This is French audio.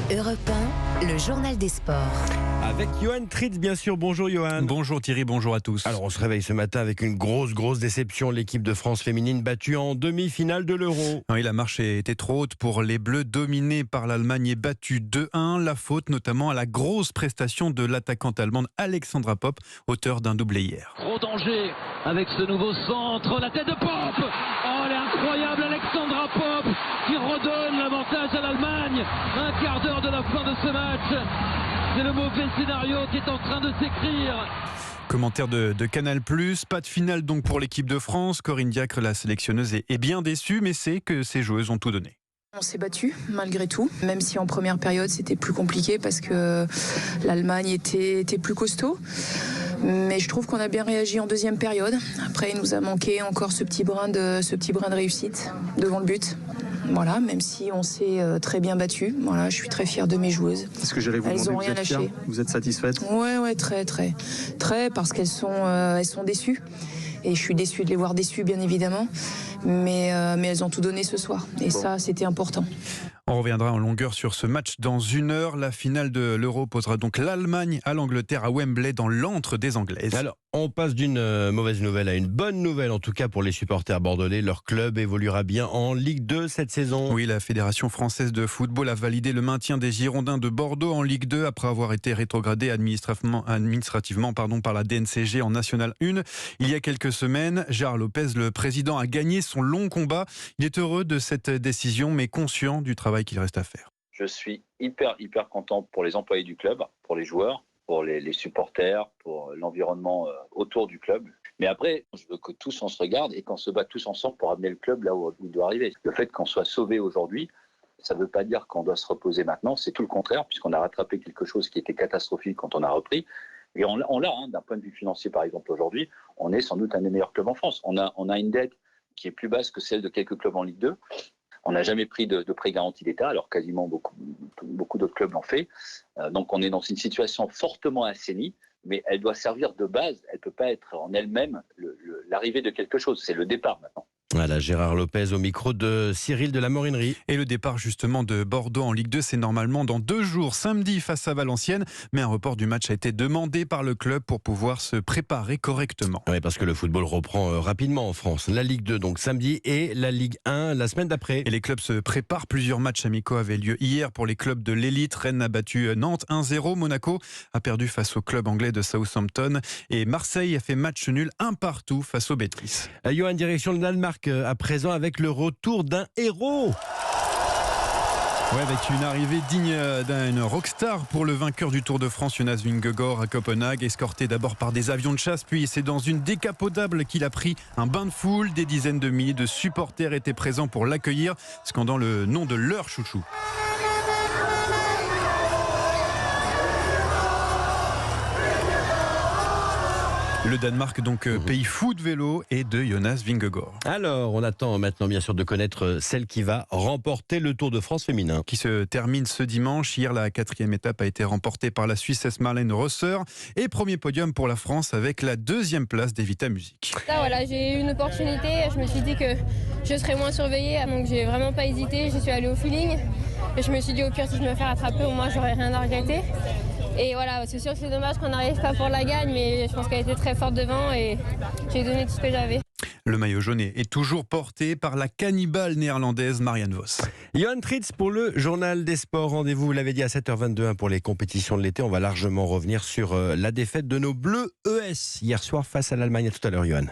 Europe 1, le journal des sports. Avec Johan Tritz, bien sûr. Bonjour Johan. Bonjour Thierry, bonjour à tous. Alors on se réveille ce matin avec une grosse déception. L'équipe de France féminine battue en demi-finale de l'Euro. Oui, la marche était trop haute pour les Bleus, dominés par l'Allemagne et battus 2-1. La faute notamment à la grosse prestation de l'attaquante allemande Alexandra Popp, auteure d'un doublé hier. Gros danger avec ce nouveau centre, la tête de Popp. Oh, elle est incroyable, Alexandra Popp qui redonne l'avantage à l'Allemagne. Un quart d'heure de la fin de ce match. C'est le mauvais scénario qui est en train de s'écrire. Commentaire de Canal+, pas de finale donc pour l'équipe de France. Corinne Diacre, la sélectionneuse, est bien déçue, mais c'est que ses joueuses ont tout donné. On s'est battu malgré tout, même si en première période c'était plus compliqué parce que l'Allemagne était plus costaud. Mais je trouve qu'on a bien réagi en deuxième période. Après, il nous a manqué encore ce petit brin de réussite devant le but. Voilà, même si on s'est très bien battu. Voilà, je suis très fière de mes joueuses. Est-ce que j'allais vous Elles demander, ont rien vous êtes fière ? lâché. Vous êtes satisfaite ? Ouais, très, parce qu'elles sont déçues. Et je suis déçue de les voir déçues, bien évidemment. Mais elles ont tout donné ce soir. Et ça, c'était important. On reviendra en longueur sur ce match dans une heure. La finale de l'Euro opposera donc l'Allemagne à l'Angleterre à Wembley dans l'antre des Anglaises. Alors, on passe d'une mauvaise nouvelle à une bonne nouvelle, en tout cas pour les supporters bordelais. Leur club évoluera bien en Ligue 2 cette saison. Oui, la Fédération française de football a validé le maintien des Girondins de Bordeaux en Ligue 2 après avoir été rétrogradé administrativement par la DNCG en National 1. Il y a quelques semaines, Gérard Lopez, le président, a gagné son long combat. Il est heureux de cette décision, mais conscient du travail qu'il reste à faire. Je suis hyper content pour les employés du club, pour les joueurs, pour les supporters, pour l'environnement autour du club. Mais après, je veux que tous on se regarde et qu'on se batte tous ensemble pour amener le club là où il doit arriver. Le fait qu'on soit sauvé aujourd'hui, ça ne veut pas dire qu'on doit se reposer maintenant, c'est tout le contraire, puisqu'on a rattrapé quelque chose qui était catastrophique quand on a repris. Et on l'a, d'un point de vue financier par exemple aujourd'hui, on est sans doute un des meilleurs clubs en France. On a une dette qui est plus basse que celle de quelques clubs en Ligue 2. On n'a jamais pris de prêt garanti d'État, alors quasiment beaucoup d'autres clubs l'ont fait. Donc on est dans une situation fortement assainie, mais elle doit servir de base. Elle ne peut pas être en elle-même l'arrivée de quelque chose. C'est le départ maintenant. Voilà, Gérard Lopez au micro de Cyril de la Morinerie. Et le départ justement de Bordeaux en Ligue 2, c'est normalement dans 2 jours, samedi face à Valenciennes. Mais un report du match a été demandé par le club pour pouvoir se préparer correctement. Oui, parce que le football reprend rapidement en France. La Ligue 2 donc samedi et la Ligue 1 la semaine d'après. Et les clubs se préparent. Plusieurs matchs amicaux avaient lieu hier pour les clubs de l'élite. Rennes a battu Nantes 1-0. Monaco a perdu face au club anglais de Southampton. Et Marseille a fait match nul 1-1 face au Betis. Johan, direction le Danemark à présent avec le retour d'un héros. Ouais, avec une arrivée digne d'un rockstar pour le vainqueur du Tour de France, Jonas Vingegaard à Copenhague, escorté d'abord par des avions de chasse, puis c'est dans une décapotable qu'il a pris un bain de foule. Des dizaines de milliers de supporters étaient présents pour l'accueillir, scandant le nom de leur chouchou. Le Danemark, donc, pays fou de vélo et de Jonas Vingegaard. Alors, on attend maintenant, bien sûr, de connaître celle qui va remporter le Tour de France féminin. Qui se termine ce dimanche. Hier, la 4e étape a été remportée par la Suissesse Marlène Rosser. Et premier podium pour la France avec la 2e place d'Evita Music. Là, voilà, j'ai eu une opportunité. Je me suis dit que je serais moins surveillée. Donc, j'ai vraiment pas hésité. Je suis allée au feeling. Et je me suis dit, au pire, si je me fais rattraper, au moins, j'aurais rien à regretter. Et voilà, c'est sûr que c'est dommage qu'on n'arrive pas pour la gagne, mais je pense qu'elle était très forte devant et j'ai donné tout ce que j'avais. Le maillot jaune est toujours porté par la cannibale néerlandaise Marianne Vos. Johan Tritz pour le journal des sports. Rendez-vous, vous l'avez dit, à 7h22 pour les compétitions de l'été. On va largement revenir sur la défaite de nos Bleus ES hier soir face à l'Allemagne. À tout à l'heure, Johan.